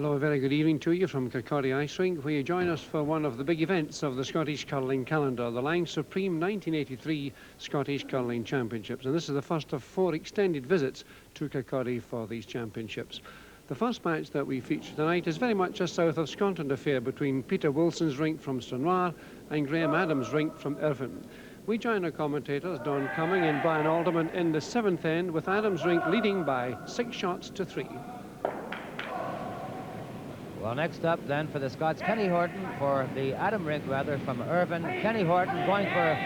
Hello, a very good evening to you from Kirkcaldy Ice Rink, where you join us for one of the big events of the Scottish Curling calendar, the Lang Supreme 1983 Scottish Curling Championships. And this is the first of 4 extended visits to Kirkcaldy for these championships. The first match that we feature tonight is very much just south of Scotland affair between Peter Wilson's rink from Stranraer and Graham Adams' rink from Irvine. We join our commentators, Don Cumming and Brian Alderman, in the 7th end, with Adams' rink leading by 6 shots to 3. Well, next up then for the Scots, Kenny Horton, for the Adam rink rather, from Irvine. Kenny Horton going for a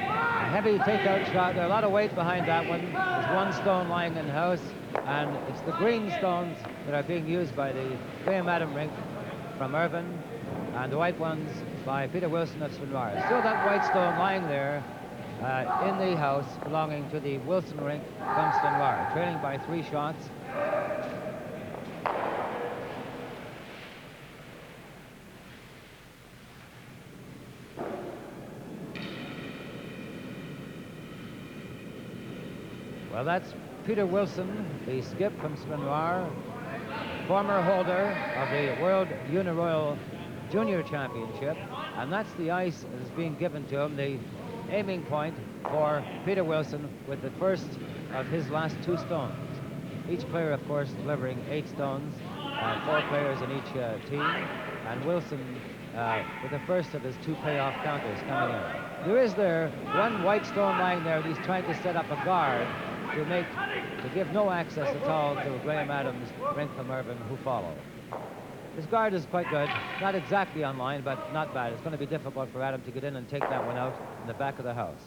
heavy takeout shot. There are a lot of weight behind that one. There's 1 stone lying in house, and it's the green stones that are being used by the Graham Adam rink from Irvine, and the white ones by Peter Wilson of Stranraer. Still that white stone lying there in the house belonging to the Wilson rink from Stranraer, trailing by 3 shots. Well, that's Peter Wilson, the skip from Stranraer, former holder of the World Uniroyal Junior Championship, and that's the ice that is being given to him, the aiming point for Peter Wilson with the first of his last 2 stones. Each player, of course, delivering 8 stones, 4 players in each team, and Wilson with the first of his 2 payoff counters coming in. There is 1 white stone lying there, and he's trying to set up a guard to give no access at all to Graham Adams' rink from Irvine, who follow. His guard is quite good, not exactly on line, but not bad. It's going to be difficult for Adam to get in and take that one out in the back of the house.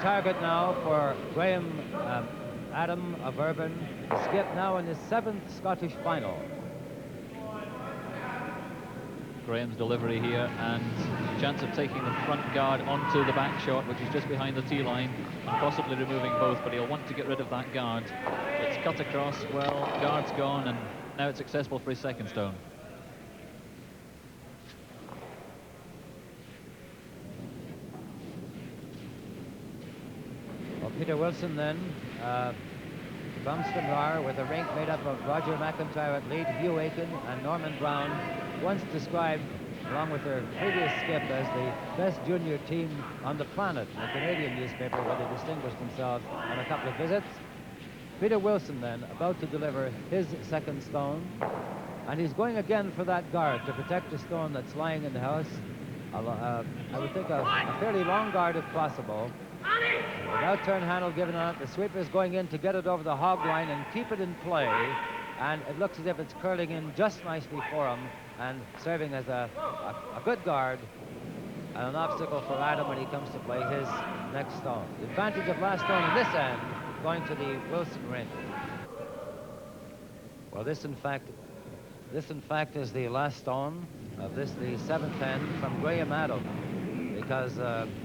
Target now for Graham Adam of Irvine, skip now in his 7th Scottish final. Graham's delivery here, and chance of taking the front guard onto the back shot, which is just behind the tee line, and possibly removing both, but he'll want to get rid of that guard. It's cut across, well, guard's gone, and now it's successful for his 2nd stone. Peter Wilson then from Stranraer, with a rink made up of Roger McIntyre at lead, Hugh Aiken and Norman Brown, once described along with their previous skip as the best junior team on the planet in a Canadian newspaper, where they distinguished themselves on a couple of visits. Peter Wilson then about to deliver his 2nd stone, and he's going again for that guard to protect the stone that's lying in the house. I would think a fairly long guard if possible. Without turn handle given on it, the sweeper is going in to get it over the hog line and keep it in play, and it looks as if it's curling in just nicely for him and serving as a good guard and an obstacle for Adam when he comes to play his next stone. The advantage of last stone in this end going to the Wilson rink. Well, this in fact is the last stone of the 7th end from Graham Adam, because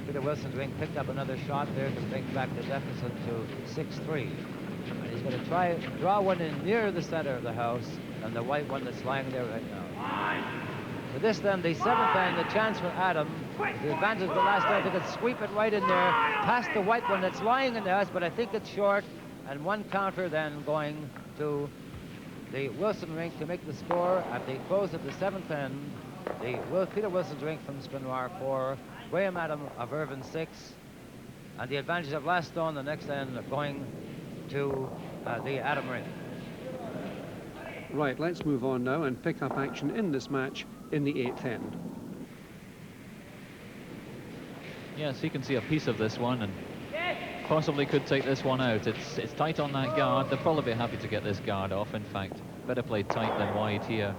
Peter Wilson's rink picked up another shot there to bring back the deficit to 6-3. And he's going to try draw one in near the center of the house, and the white one that's lying there right now. For this then, the 7th end, the chance for Adam, the advantage of the last end, they could sweep it right in there, past the white one that's lying in the house, but I think it's short, and 1 counter then going to the Wilson rink to make the score at the close of the 7th end. Peter Wilson's rink from Stranraer 4, Graham Adam of Irvine 6, and the advantage of last stone, the next end, going to the Adam rink. Right, let's move on now and pick up action in this match in the 8th end. Yes, you can see a piece of this one, and possibly could take this one out. It's tight on that guard. They'll probably be happy to get this guard off. In fact, better play tight than wide here.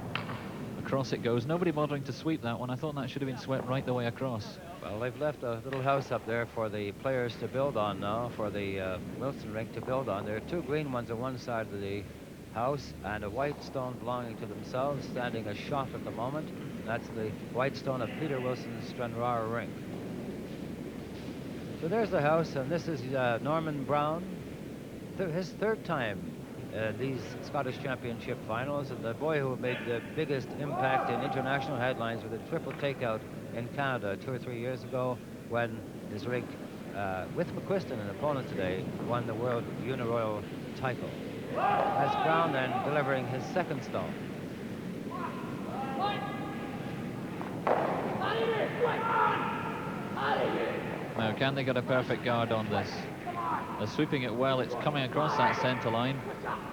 Across it goes. Nobody bothering to sweep that one. I thought that should have been swept right the way across. Well, they've left a little house up there for the players to build on now, for the Wilson rink to build on. There are 2 green ones on one side of the house and a white stone belonging to themselves, standing a shot at the moment. That's the white stone of Peter Wilson's Stranraer rink. So there's the house, and this is Norman Brown, his third time these Scottish Championship finals, and the boy who made the biggest impact in international headlines with a triple takeout in Canada 2 or 3 years ago, when his rink, with McQuiston, an opponent today, won the World Uniroyal title. That's Brown then delivering his second stone. Now, can they get a perfect guard on this? They're sweeping it well. It's coming across that centre line.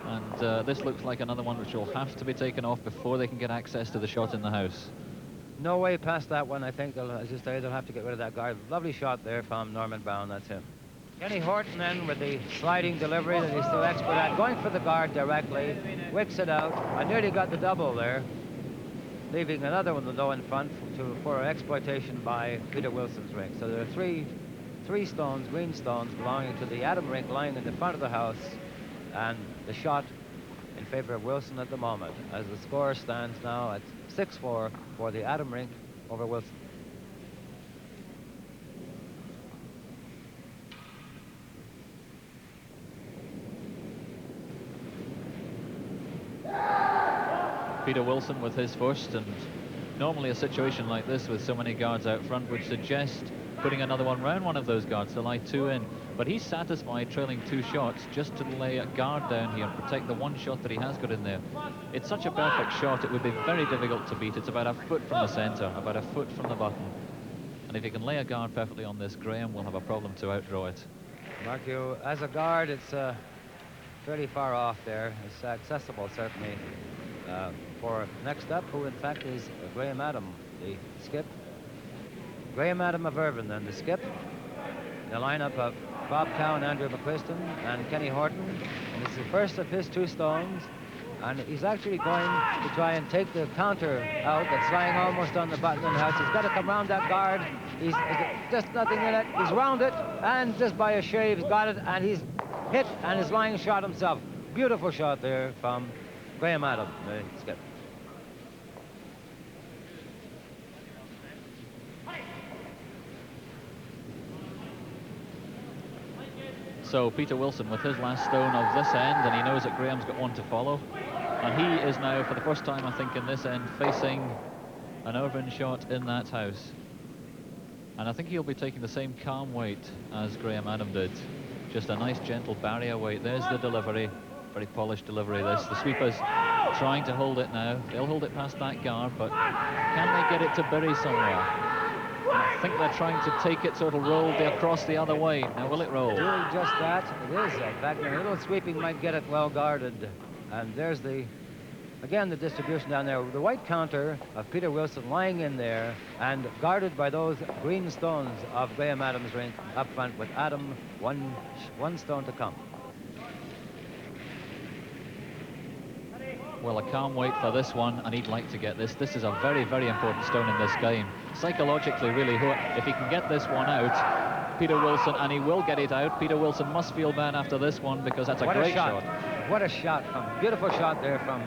And this looks like another one which will have to be taken off before they can get access to the shot in the house. No way past that one. I think, as you say, they'll have to get rid of that guard. Lovely shot there from Norman Brown. That's him. Kenny Horton then with the sliding delivery that he's still expert at, going for the guard directly, wicks it out. I nearly got the double there, leaving another one low in front for exploitation by Peter Wilson's rink. So there are three stones, green stones, belonging to the Adam rink lying in the front of the house, and the shot in favor of Wilson at the moment, as the score stands now at 6-4 for the Adam rink over Wilson. Peter Wilson with his first, and normally a situation like this with so many guards out front would suggest putting another one round one of those guards to lie two in, but he's satisfied trailing 2 shots just to lay a guard down here and protect the one shot that he has got in there. It's such a perfect shot, it would be very difficult to beat. It's about a foot from the centre, about a foot from the button, and if he can lay a guard perfectly on this, Graham will have a problem to outdraw it. Mark you, as a guard, it's fairly far off there. It's accessible, certainly, for next up, who in fact is Graham Adam, the skip. Graham Adam of Irvine, then the skip. The lineup of Bob Cow and Andrew McQuiston and Kenny Horton. And it's the first of his 2 stones. And he's actually going to try and take the counter out that's lying almost on the button in the house. He's got to come round that guard. He's just nothing in it. He's round it, and just by a shave, he's got it, and he's hit, and is lying shot himself. Beautiful shot there from Graham Adam, the skip. So Peter Wilson with his last stone of this end, and he knows that Graham's got one to follow. And he is now, for the first time, I think, in this end, facing an Irvine shot in that house. And I think he'll be taking the same calm weight as Graham Adam did. Just a nice, gentle barrier weight. There's the delivery. Very polished delivery, this. The sweepers trying to hold it now. They'll hold it past that guard, but can they get it to bury somewhere? I think they're trying to take it so it'll roll across the other way. Now, will it roll? Doing just that. It is. In fact, a little sweeping might get it well guarded. And there's again, the distribution down there. The white counter of Peter Wilson lying in there and guarded by those green stones of Graham Adams' rink up front, with Adam one stone to come. Well, a calm wait for this one, and he'd like to get this. This is a very, very important stone in this game. Psychologically, really, if he can get this one out, Peter Wilson, and he will get it out, Peter Wilson must feel bad after this one, because that's a great shot. What a shot. Beautiful shot there from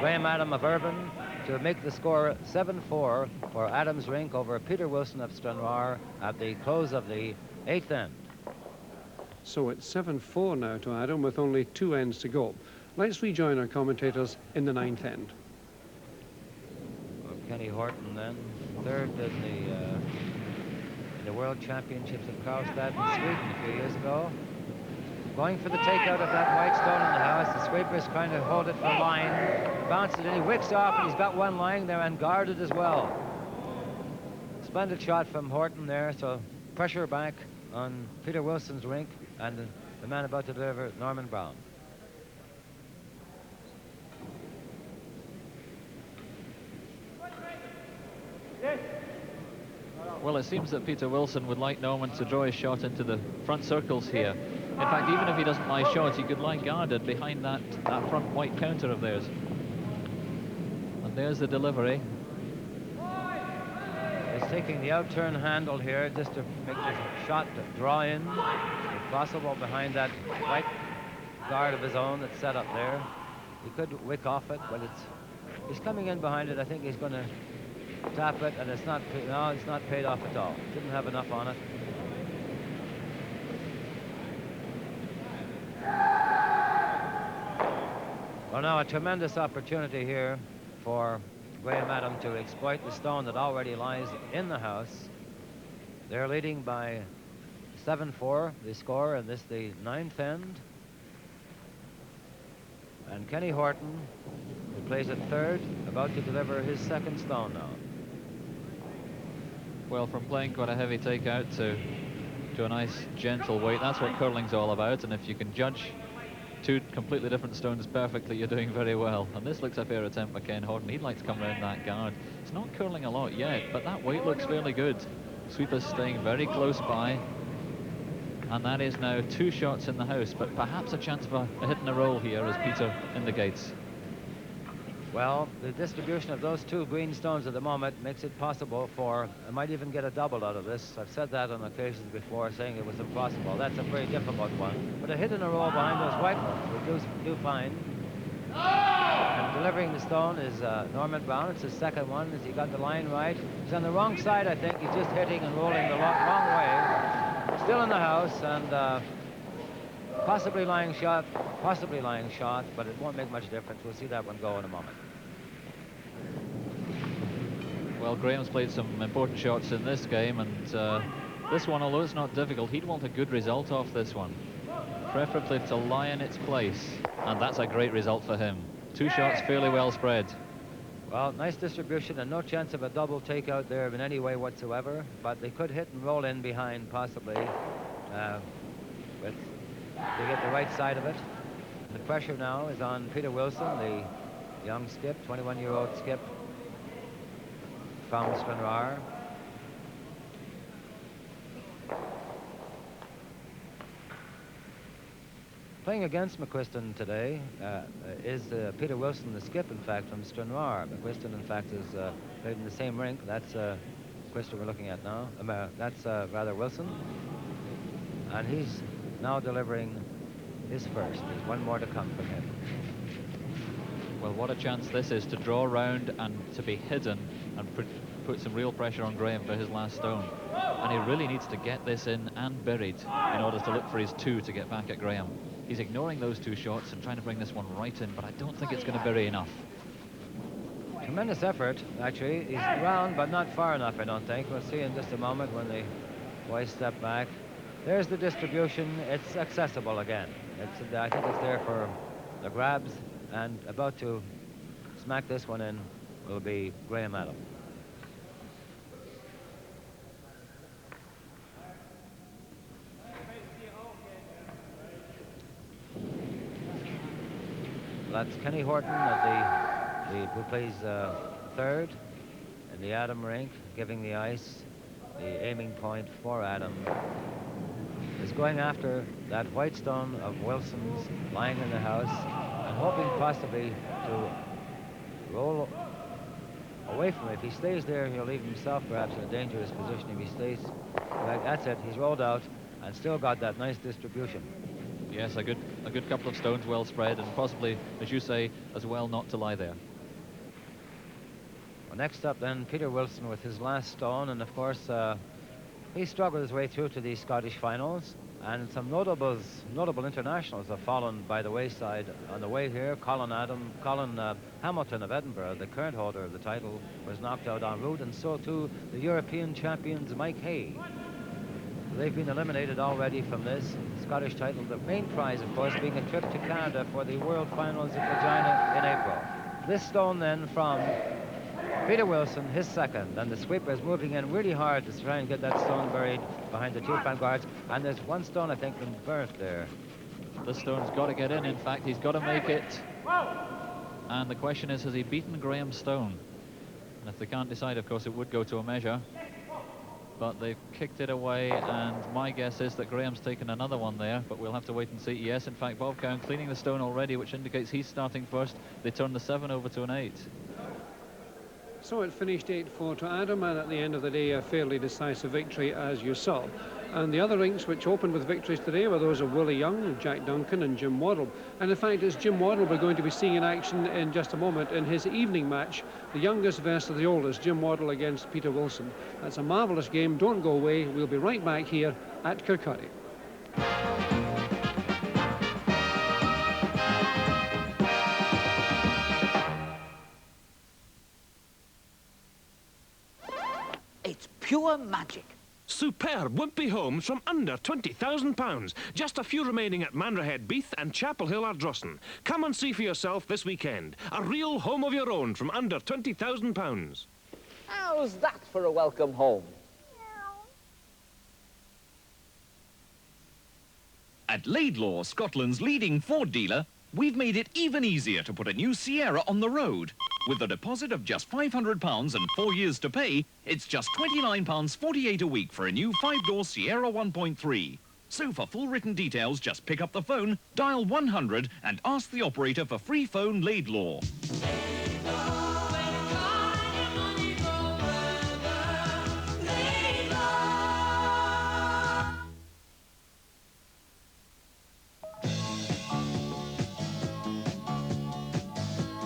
Graham Adam of Irvine to make the score 7-4 for Adams' rink over Peter Wilson of Stranraer at the close of the 8th end. So it's 7-4 now to Adam, with only 2 ends to go. Let's rejoin our commentators in the 9th end. Well, Kenny Horton then, third in the World Championships at Karlstad in Sweden a few years ago. Going for the takeout of that white stone in the house. The sweeper's trying to hold it for line. Bounces it in, he wicks off, and he's got one lying there and guarded as well. Splendid shot from Horton there, so pressure back on Peter Wilson's rink, and the man about to deliver, Norman Brown. Well, it seems that Peter Wilson would like Norman to draw his shot into the front circles here. In fact, even if he doesn't lie short, he could lie guarded behind that front white counter of theirs. And there's the delivery. He's taking the out-turn handle here just to make the shot to draw in, if possible, behind that white guard of his own that's set up there. He could wick off it, but he's coming in behind it. I think he's going to tap it, and it's not paid off at all. Didn't have enough on it. Well, now a tremendous opportunity here for Graham Adam to exploit the stone that already lies in the house. They're leading by 7-4, the score, and this the 9th end. And Kenny Horton, who plays at third, about to deliver his second stone now. Well, from playing quite a heavy takeout to a nice gentle weight, that's what curling's all about. And if you can judge two completely different stones perfectly, you're doing very well. And this looks a fair attempt by Ken Horton. He'd like to come around that guard. It's not curling a lot yet, but that weight looks fairly good. Sweeper's staying very close by. And that is now 2 shots in the house, but perhaps a chance of a hit and a roll here, as Peter indicates. Well, the distribution of those 2 green stones at the moment makes it possible for, I might even get a double out of this. I've said that on occasions before, saying it was impossible. That's a very difficult one. But a hit in a row behind those white ones will do fine. And delivering the stone is Norman Brown. It's his second one. Has he got the line right? He's on the wrong side, I think. He's just hitting and rolling the wrong way. Still in the house, and possibly lying shot, but it won't make much difference. We'll see that one go in a moment. Well, Graham's played some important shots in this game, and this one, although it's not difficult, he'd want a good result off this one. Preferably to lie in its place, and that's a great result for him. 2 shots fairly well spread. Well, nice distribution and no chance of a double takeout there in any way whatsoever, but they could hit and roll in behind possibly to get the right side of it. The pressure now is on Peter Wilson, the young skip, 21-year-old skip from Stranraer. Playing against McQuiston today is Peter Wilson, the skip, in fact, from Stranraer. McQuiston, in fact, is played in the same rink. That's McQuiston we're looking at now. That's rather Wilson. And he's now delivering his first. There's one more to come from him. Well, what a chance this is to draw round and to be hidden and put some real pressure on Graham for his last stone. And he really needs to get this in and buried in order to look for his 2 to get back at Graham. He's ignoring those 2 shots and trying to bring this one right in, but I don't think it's going to bury enough. Tremendous effort, actually. He's round, but not far enough, I don't think. We'll see in just a moment when the boys step back. There's the distribution. It's accessible again. I think it's there for the grabs, and about to smack this one in will be Graham Adam. That's Kenny Horton who plays third in the Adam rink, giving the ice. The aiming point for Adam is going after that white stone of Wilson's lying in the house and hoping possibly to roll away from it. If he stays there, he'll leave himself perhaps in a dangerous position. If he stays, like, that's it. He's rolled out and still got that nice distribution. Yes, a good couple of stones well spread, and possibly, as you say, as well not to lie there. Well, next up then, Peter Wilson with his last stone, and of course he struggled his way through to these Scottish finals, and some notable internationals have fallen by the wayside on the way here. Colin Hamilton of Edinburgh, the current holder of the title, was knocked out en route, and so too the European champions Mike Hay. They've been eliminated already from this Scottish title. The main prize, of course, being a trip to Canada for the World Finals in Regina in April. This stone then from Peter Wilson, his second, and the sweeper is moving in really hard to try and get that stone buried behind the 2 front guards, and there's one stone, I think, been burnt there. This stone's got to get in fact, he's got to make it. And the question is, has he beaten Graham's stone? And if they can't decide, of course, it would go to a measure. But they've kicked it away, and my guess is that Graham's taken another one there, but we'll have to wait and see. Yes, in fact, Bob Cowan cleaning the stone already, which indicates he's starting first. They turn the 7 over to an 8. So it finished 8-4 to Adam, and at the end of the day, a fairly decisive victory, as you saw. And the other rinks which opened with victories today were those of Willie Young, Jack Duncan and Jim Waddle. And in fact, it's Jim Waddle we're going to be seeing in action in just a moment in his evening match, the youngest versus the oldest, Jim Waddle against Peter Wilson. That's a marvellous game. Don't go away. We'll be right back here at Kirkcaldy. pure magic. Superb wimpy homes from under £20,000. Just a few remaining at Manrahead Beath and Chapel Hill Ardrossan. Come and see for yourself this weekend. A real home of your own from under £20,000. How's that for a welcome home? At Laidlaw, Scotland's leading Ford dealer, we've made it even easier to put a new Sierra on the road. With a deposit of just £500 and 4 years to pay, it's just £29.48 a week for a new 5-door Sierra 1.3. So for full written details, just pick up the phone, dial 100 and ask the operator for free phone Laidlaw.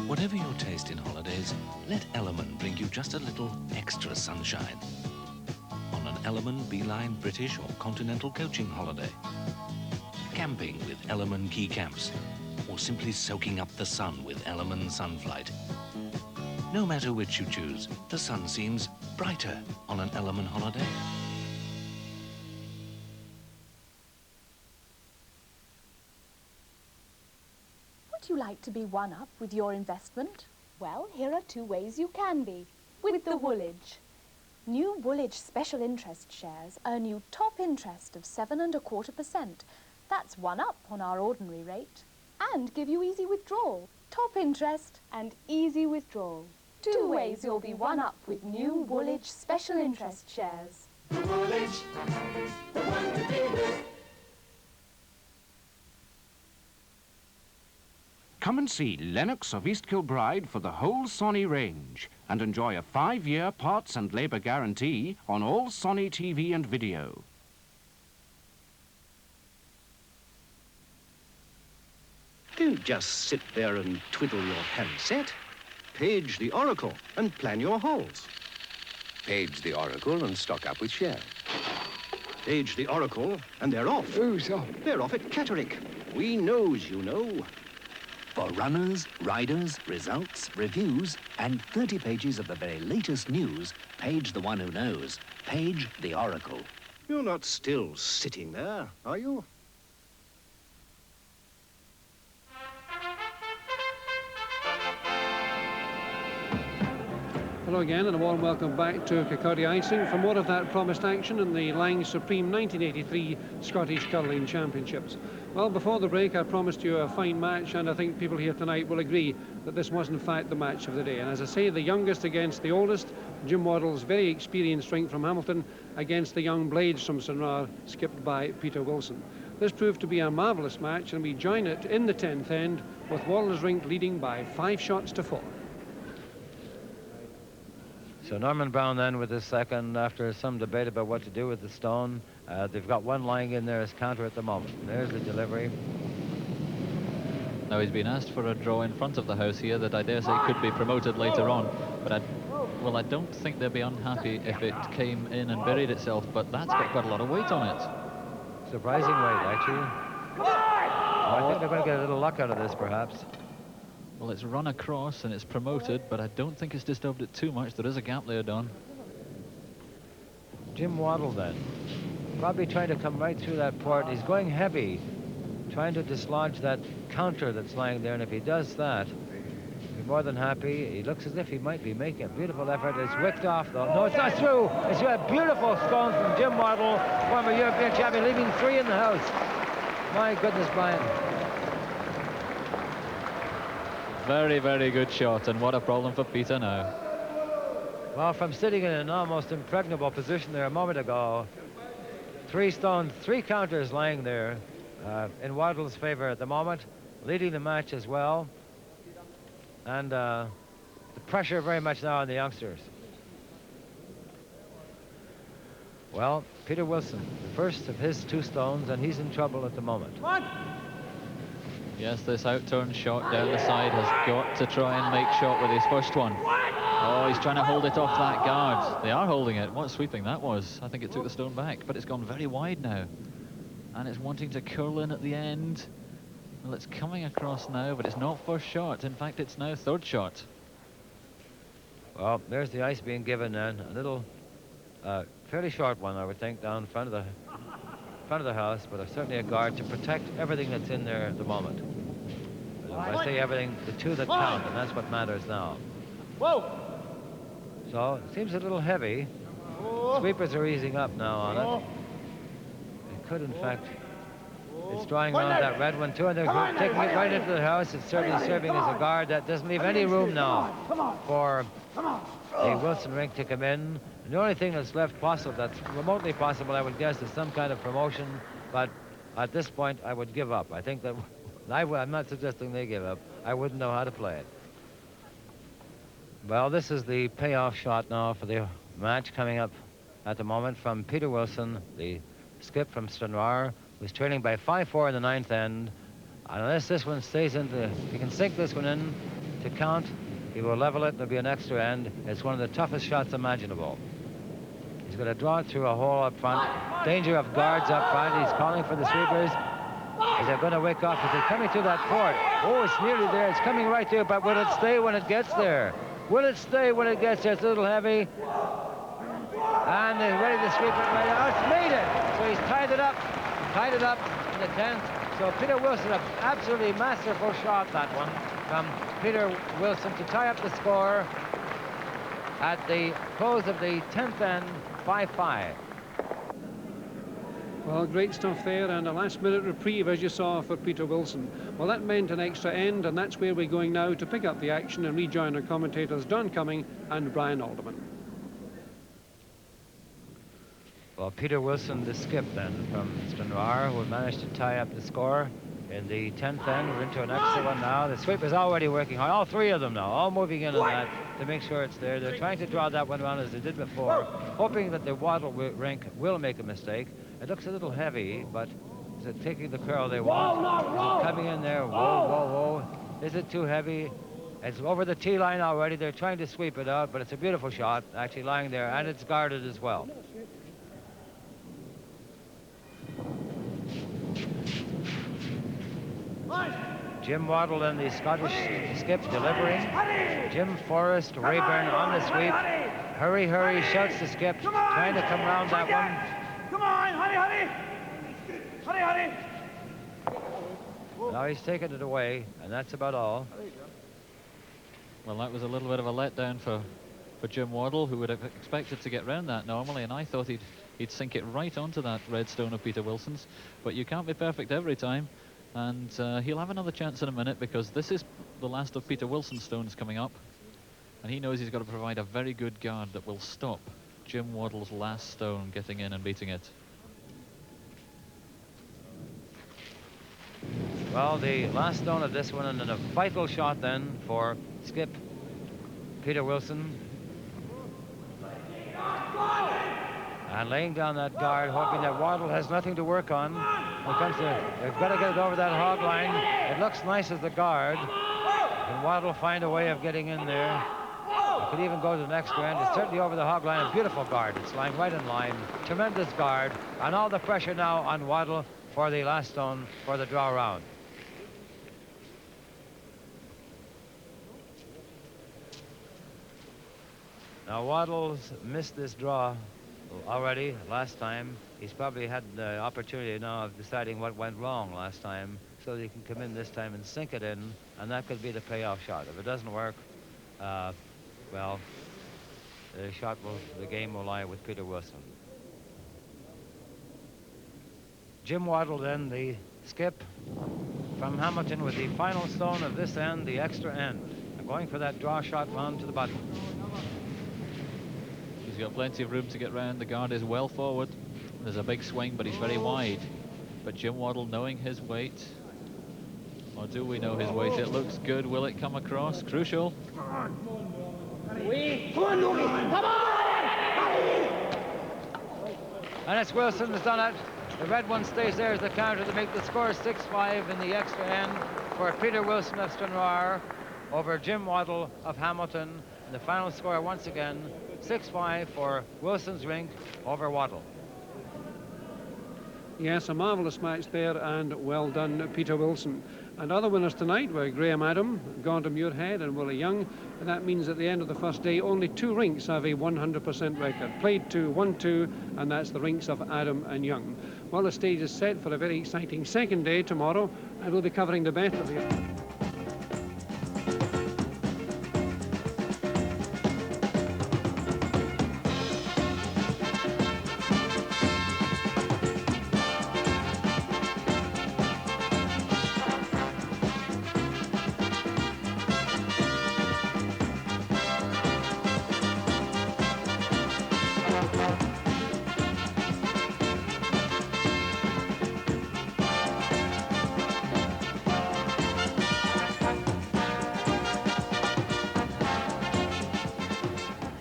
Whatever your taste in holidays, let Ellerman bring you just a little extra sunshine. On an Ellerman, Beeline, British or Continental coaching holiday. Camping with Ellerman Key Camps, or simply soaking up the sun with Ellerman Sunflight. No matter which you choose, the sun seems brighter on an Ellerman holiday. Would you like to be one-up with your investment? Well, here are 2 ways you can be. With the Woolwich. New Woolwich special interest shares earn you top interest of 7.25%. That's 1-up on our ordinary rate. And give you easy withdrawal. Top interest and easy withdrawal. 2 ways you'll be 1-up with new Woolwich special interest shares. The Woolwich, the one to deal with. Come and see Lennox of East Kilbride for the whole Sony range and enjoy a 5-year parts and labour guarantee on all Sony TV and video. Don't just sit there and twiddle your handset. Page the Oracle and plan your holes. Page the Oracle and stock up with shares. Page the Oracle and they're off. Who's off? They're off at Catterick. We knows, you know. For runners, riders, results, reviews, and 30 pages of the very latest news, page the one who knows. Page the Oracle. You're not still sitting there, are you? Hello again and a warm welcome back to Kirkcaldy Icing for more of that promised action in the Lang Supreme 1983 Scottish Curling Championships. Well, before the break I promised you a fine match, and I think people here tonight will agree that this was in fact the match of the day. And as I say, the youngest against the oldest, Jim Waddle's very experienced rink from Hamilton against the young blades from Stranraer, skipped by Peter Wilson. This proved to be a marvellous match, and we join it in the 10th end with Waddle's rink leading by 5 shots to 4. So Norman Brown then with his second, after some debate about what to do with the stone. They've got one lying in there as counter at the moment. There's the delivery. Now he's been asked for a draw in front of the house here that I dare say could be promoted later on, but I don't think they'd be unhappy if it came in and buried itself, but that's got quite a lot of weight on it. Surprising weight, actually. I think they're going to get a little luck out of this, perhaps. Well, it's run across and it's promoted, but I don't think it's disturbed it too much. There is a gap there, Don. Jim Waddle then. Probably trying to come right through that port. He's going heavy, trying to dislodge that counter that's lying there, and if he does that, he'll be more than happy. He looks as if he might be making a beautiful effort. It's wicked off, though. No, it's not through. It's a beautiful stone from Jim Waddle, former European champion, leaving 3 in the house. My goodness, Brian. Very, very good shot, and what a problem for Peter now. Well, from sitting in an almost impregnable position there a moment ago, 3 stones, 3 counters lying there in Waddle's favor at the moment, leading the match as well. And the pressure very much now on the youngsters. Well, Peter Wilson, the first of his 2 stones, and he's in trouble at the moment. What? Yes, this out-turn shot down the side has got to try and make shot with his first one. Oh, he's trying to hold it off that guard. They are holding it. What sweeping that was. I think it took the stone back, but it's gone very wide now. And it's wanting to curl in at the end. Well, it's coming across now, but it's not first shot. In fact, it's now 3rd shot. Well, there's the ice being given then. A little fairly short one, I would think, down in front of the house, but certainly a guard to protect everything that's in there at the moment. When I say everything, the two that count, and that's what matters now. Whoa! So it seems a little heavy. Sweepers are easing up now on it. It could, in fact, it's drawing around that red one too, and they're taking it right into the house. It's certainly serving as a guard that doesn't leave any room now for the Wilson rink to come in. And the only thing that's left possible, that's remotely possible, I would guess, is some kind of promotion. But at this point, I would give up. I think that I'm not suggesting they give up. I wouldn't know how to play it. Well, this is the payoff shot now for the match coming up at the moment from Peter Wilson, the skip from Stranraer, who's trailing by 5-4 in the ninth end. Unless this one stays into, he can sink this one in to count, he will level it, there'll be an extra end. It's one of the toughest shots imaginable. He's going to draw it through a hole up front. Danger of guards up front. He's calling for the sweepers. Is it going to wick off? Is it coming to that port? Oh, it's nearly there. It's coming right there, but will it stay when it gets there? Will it stay when it gets there? It's a little heavy. And they're ready to sweep it right out. It's made it. So he's tied it up in the 10th. So Peter Wilson, an absolutely masterful shot, that one, from Peter Wilson to tie up the score at the close of the 10th end, 5-5. Well, great stuff there, and a last-minute reprieve, as you saw, for Peter Wilson. Well, that meant an extra end, and that's where we're going now to pick up the action and rejoin our commentators, Don Cumming and Brian Alderman. Well, Peter Wilson, the skip then from Stranraer, who managed to tie up the score in the 10th end. We're into an extra one now. The sweeper's already working hard. All three of them now, all moving in on that to make sure it's there. They're trying to draw that one around as they did before, hoping that the Waddle rink will make a mistake. It looks a little heavy, but is it taking the curl they want? Is it coming in there? Whoa, whoa, whoa. Is it too heavy? It's over the tee line already. They're trying to sweep it out, but it's a beautiful shot, actually lying there, and it's guarded as well. Jim Waddle and the Scottish skip delivering. Jim Forrest, Rayburn on the sweep. Hurry, hurry, shouts the skip, trying to come around that one. Come on, hurry, hurry! Hurry, hurry! Now he's taken it away, and that's about all. Well, that was a little bit of a letdown for Jim Waddle, who would have expected to get round that normally, and I thought he'd sink it right onto that red stone of Peter Wilson's. But you can't be perfect every time, and he'll have another chance in a minute, because this is the last of Peter Wilson's stones coming up, and he knows he's got to provide a very good guard that will stop Jim Waddle's last stone getting in and beating it. Well, the last stone of this one, and then a vital shot then for skip Peter Wilson. And laying down that guard, hoping that Waddle has nothing to work on. They've got to get it over that hog line. It looks nice as the guard. Can Waddle find a way of getting in there? It could even go to the next end. It's certainly over the hog line. A beautiful guard. It's lying right in line. Tremendous guard. And all the pressure now on Waddle for the last stone for the draw round. Now Waddle's missed this draw already last time. He's probably had the opportunity now of deciding what went wrong last time, so that he can come in this time and sink it in, and that could be the payoff shot. If it doesn't work, well, the game will lie with Peter Wilson. Jim Waddle then, the skip from Hamilton, with the final stone of this end, the extra end. Going for that draw shot round to the button. He's got plenty of room to get round. The guard is well forward. There's a big swing, but he's very wide. But Jim Waddle, knowing his weight, or do we know his weight? It looks good. Will it come across? Crucial. And it's Wilson who's done it. The red one stays there as the counter to make the score 6-5 in the extra end for Peter Wilson of Stranraer over Jim Waddle of Hamilton. And the final score once again 6-5 for Wilson's rink over Waddle. Yes, a marvellous match there, and well done, Peter Wilson. And other winners tonight were Graham Adam, Gordon Muirhead and Willie Young. And that means at the end of the first day, only 2 rinks have a 100% record. Played to 1-2, and that's the rinks of Adam and Young. Well, the stage is set for a very exciting second day tomorrow, and we'll be covering the best of the...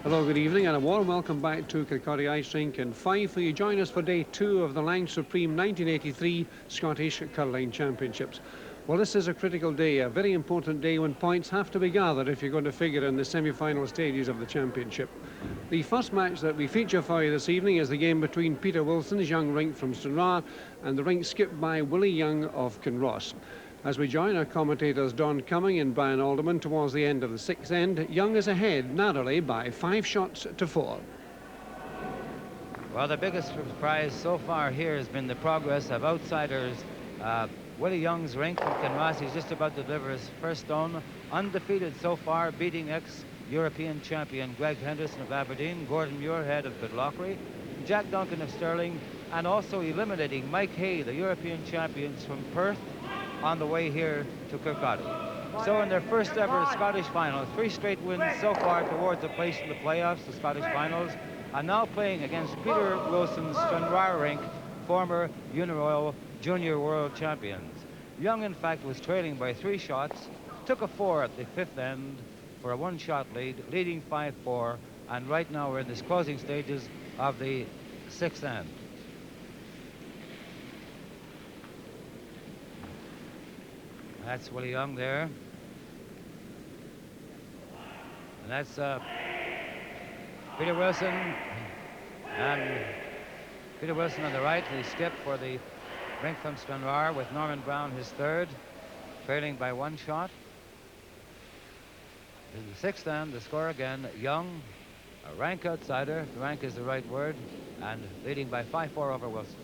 Hello, good evening, and a warm welcome back to Kilcorry Ice Rink in Fife, where you join us for day 2 of the Lang Supreme 1983 Scottish Curling Championships. Well, this is a critical day, a very important day when points have to be gathered if you're going to figure in the semi-final stages of the championship. The first match that we feature for you this evening is the game between Peter Wilson's young rink from Stranraer and the rink skipped by Willie Young of Kinross. As we join our commentators Don Cumming and Brian Alderman towards the end of the 6th end, Young is ahead narrowly by 5 shots to 4. Well, the biggest surprise so far here has been the progress of outsiders. Willie Young's rink from Kinross, he's just about to deliver his first stone. Undefeated so far, beating ex-European champion Greg Henderson of Aberdeen, Gordon Muirhead of Pitlochry, Jack Duncan of Stirling, and also eliminating Mike Hay, the European champions from Perth, on the way here to Kirkcaldy. So in their first ever Scottish final, 3 straight wins so far towards a place in the playoffs, the Scottish finals, and now playing against Peter Wilson's Stranraer rink, former Uniroyal Junior World Champions. Young, in fact, was trailing by 3 shots, took a 4 at the 5th end for a 1-shot lead, leading 5-4, and right now we're in the closing stages of the 6th end. That's Willie Young there. And that's Peter Wilson. And Peter Wilson on the right, the skip for the rink from Stranraer with Norman Brown his 3rd, trailing by 1 shot. In the 6th end, the score again, Young, a rank outsider, if the rank is the right word, and leading by 5-4 over Wilson.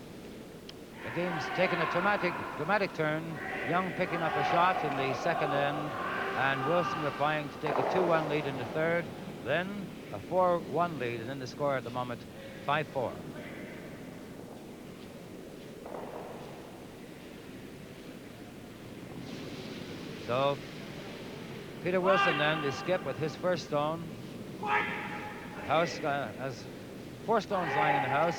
The game's taken a dramatic turn. Young picking up a shot in the 2nd end, and Wilson replying to take a 2-1 lead in the 3rd, then a 4-1 lead, and then the score at the moment, 5-4. So, Peter Wilson then, the skip with his first stone. The house has 4 stones lying in the house.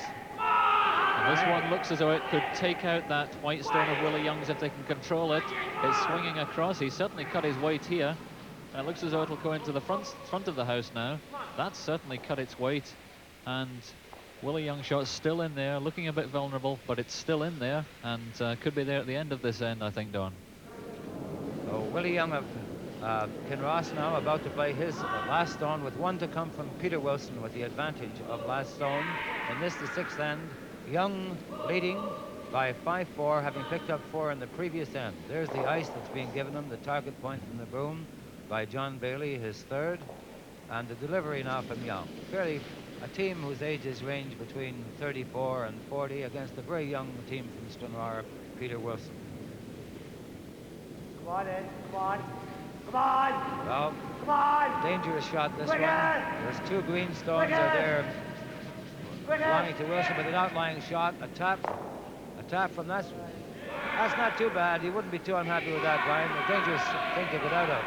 And this one looks as though it could take out that white stone of Willie Young's if they can control it. It's swinging across. He certainly cut his weight here. And it looks as though it'll go into the front of the house now. That's certainly cut its weight. And Willie Young's shot's still in there, looking a bit vulnerable, but it's still in there and could be there at the end of this end, I think, Don. So Willie Young of Kinross now about to play his last stone with 1 to come from Peter Wilson with the advantage of last stone. And this, the 6th end. Young leading by 5-4, having picked up 4 in the previous end. There's the ice that's being given him, the target point from the broom by John Bailey, his 3rd, and the delivery now from Young. Fairly a team whose ages range between 34 and 40 against a very young team from Stranraer, Peter Wilson. Come on, Ed. Come on. Come on. Well, come on. Dangerous shot, this Quicker. one. There's 2 green stones Quicker. are there Quicker. belonging to Wilson with an outlying shot. A tap from that. That's not too bad. You wouldn't be too unhappy with that, Brian. A dangerous thing to get out of.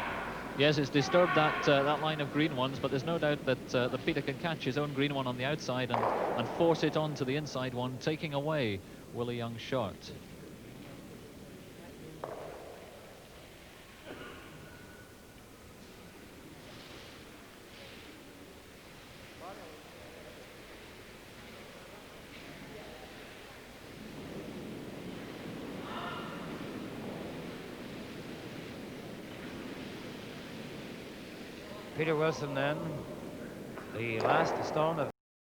Yes, it's disturbed that line of green ones, but there's no doubt that Peter can catch his own green one on the outside and force it on to the inside one, taking away Willie Young's shot. Peter Wilson then, the last stone of